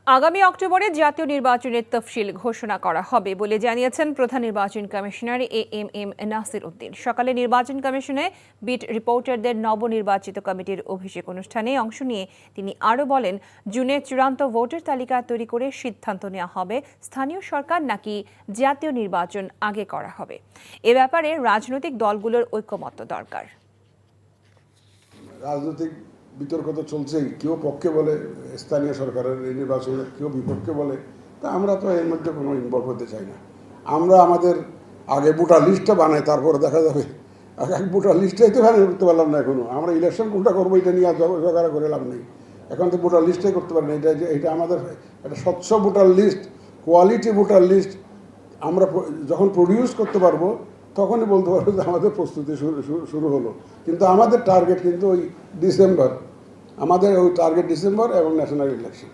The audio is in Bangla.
আগামী অক্টোবরে জাতীয় নির্বাচনের তফসিল ঘোষণা করা হবে বলে জানিয়েছেন প্রধান নির্বাচন কমিশনার এএমএম নাসির উদ্দিন। সকালে নির্বাচন কমিশনে বিট রিপোর্টারদের নবনির্বাচিত কমিটির অভিষেক অনুষ্ঠানে অংশ নিয়ে তিনি আরও বলেন, জুনে চূড়ান্ত ভোটার তালিকা তৈরি করে সিদ্ধান্ত নেওয়া হবে স্থানীয় সরকার নাকি জাতীয় নির্বাচন আগে করা হবে। এ ব্যাপারে রাজনৈতিক দলগুলোর ঐকমত্য দরকার। রাজনৈতিক বিতর্ক তো চলছেই, কেউ পক্ষে বলে স্থানীয় সরকারের এই নির্বাচনে, কেউ বিপক্ষে বলে। তা আমরা তো এর মধ্যে কোনো ইনভলভ হতে চাই না। আমরা আমাদের আগে ভোটার লিস্টটা বানাই, তারপরে দেখা যাবে। এক ভোটার লিস্টটাই তো ফাইনাল করতে পারলাম না এখনো। আমরা ইলেকশন কোনটা করবো এটা নিয়ে ঝগড়া করে লাভ নেই। এখন তো ভোটার লিস্টটাই করতে পারি না। এটা আমাদের একটা স্বচ্ছ voter list, quality voter list আমরা যখন প্রডিউস করতে পারবো তখনই বলতে পারবো যে আমাদের প্রস্তুতি শুরু হলো। কিন্তু আমাদের টার্গেট কিন্তু ওই ডিসেম্বর, আমাদের ওই টার্গেট ডিসেম্বর এবং ন্যাশনাল ইলেকশন।